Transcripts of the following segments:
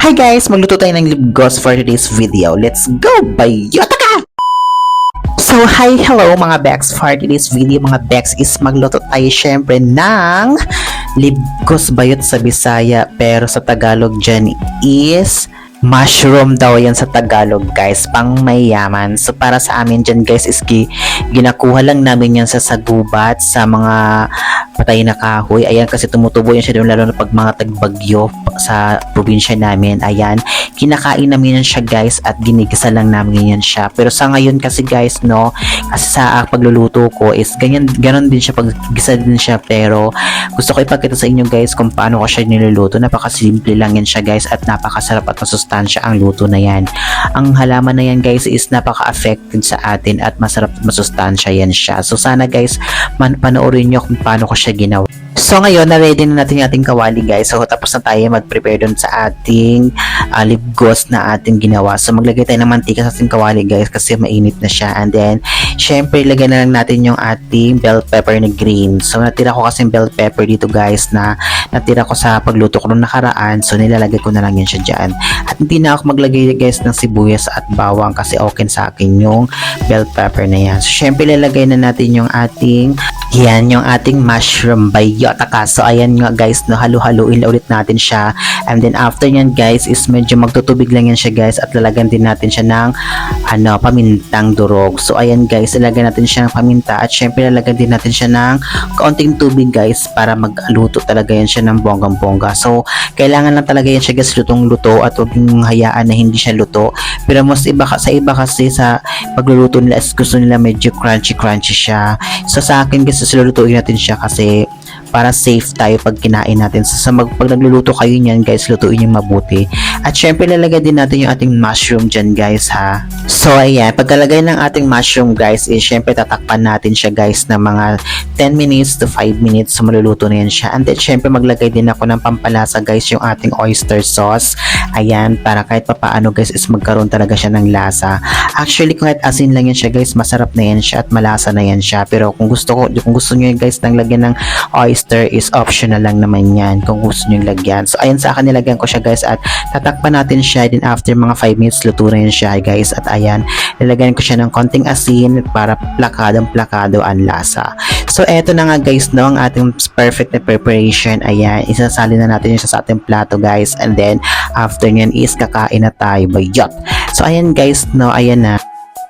Hi guys! Magluto tayo ng libgos for today's video. Let's go! Bayota ka! So, hi! Hello mga Bex! For today's video mga Bex is magluto tayo syempre ng libgos bayot sa Bisaya pero sa Tagalog dyan is mushroom daw yan sa Tagalog guys, pang mayaman. So para sa amin dyan guys is ginakuha lang namin yan sa sagubat, sa mga patay na kahoy. Ayan, kasi tumutubo yan siya doon lalo na pag mga tagbagyo sa probinsya namin. Ayan, kinakain namin yan siya guys at ginigisa lang namin yan siya. Pero sa ngayon kasi guys no, kasi sa pagluluto ko is ganon din siya, paggisa din siya, pero gusto ko ipakita sa inyo guys kung paano ko siya niluluto. Napakasimple lang yan siya guys at napakasarap at masustansya ang luto na yan. Ang halaman na yan guys is napaka-affected sa atin at masarap at masustansya yan siya. So sana guys panoorin nyo kung paano ko siya ginawa. So ngayon, na-ready na natin yung ating kawali guys. So tapos na tayo mag-prepare dun sa ating libgos na ating ginawa. So maglagay tayo ng mantika sa ating kawali guys kasi mainit na siya. And then, syempre ilagay na lang natin yung ating bell pepper na green. So natira ko kasi bell pepper dito guys na natira ko sa pagluto ko nung nakaraan. So nilalagay ko na lang yan siya dyan. At hindi na ako maglagay guys ng sibuyas at bawang kasi okay sa akin yung bell pepper na yan. So syempre ilalagay na natin yung ating mushroom bayota ka. So ayan nga guys, no, halo-haluin ulit natin siya. And then after nyan guys is medyo magtutubig lang yan siya guys at lalagyan din natin siya ng pamintang durog. So ayan guys, ilagay natin siya ng paminta at syempre lalagyan din natin siya ng kaunting tubig guys para magluto talaga yan siya ng bonggang-bongga. So kailangan lang talaga yan siya guys lutong-luto at huwag yung hayaan na hindi siya luto. Pero mas iba kasi sa pagluluto nila is gusto nila medyo crunchy siya. So sa akin guys, lulutuin natin siya kasi para safe tayo pag kinain natin. So pag nagluluto kayo niyan guys, lutuin yung mabuti. At syempre lalagay din natin yung ating mushroom dyan guys ha. So ayan, pagkalagay ng ating mushroom guys is syempre tatakpan natin siya guys ng mga 10 minutes to 5 minutes. So maluluto na yan siya. And then syempre maglagay din ako ng pampalasa guys, yung ating oyster sauce. Ayan, para kahit papaano guys is magkaroon talaga siya ng lasa. Actually kahit asin lang yan siya guys, masarap na yan siya at malasa na yan siya. Pero kung gusto nyo guys nang lagyan ng oyster is optional lang naman yan kung gusto nyo lagyan. So ayan, sa akin nilagyan ko siya guys at tatakpan natin siya. Then after mga 5 minutes luto na yan siya guys. At ayan, nilagyan ko siya ng konting asin para plakado ang lasa. So eto na nga guys no, ang ating perfect na preparation. Ayan, isasali na natin yun sa ating plato guys. And then after nyan is kakain na tayo bayot. So ayan guys no, ayan na.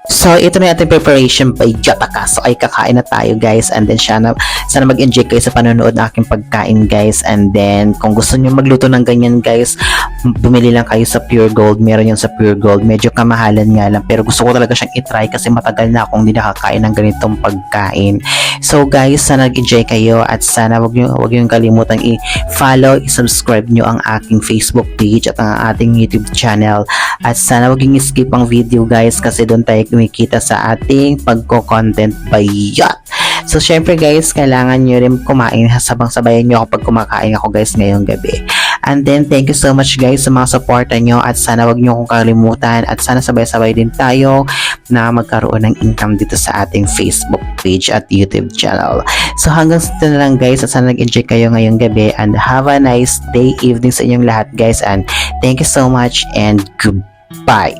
So, ito na yung ating preparation by Jotaka. So, ay kakain na tayo guys. And then, sana mag-enjoy kayo sa panonood ng aking pagkain guys. And then, kung gusto nyo magluto ng ganyan guys, bumili lang kayo sa Pure Gold. Meron yan sa Pure Gold. Medyo kamahalan nga lang. Pero gusto ko talaga siyang itry kasi matagal na akong hindi nakakain ng ganitong pagkain. So, guys, sana nag-enjoy kayo. At sana wag nyo kalimutan i-follow, i-subscribe nyo ang aking Facebook page at ang ating YouTube channel. At sana wag nyo skip ang video guys kasi doon tayo kumikita sa ating pagko-content bayot. So syempre guys, kailangan nyo rin kumain sabang sabayan nyo ako pag kumakain ako guys ngayong gabi. And then thank you so much guys sa mga suporta nyo at sana wag nyo akong kalimutan at sana sabay-sabay din tayo na magkaroon ng income dito sa ating Facebook page at YouTube channel. So hanggang sa na lang guys at sana nag-enjoy kayo ngayong gabi and have a nice day, evening sa inyong lahat guys, and thank you so much and goodbye.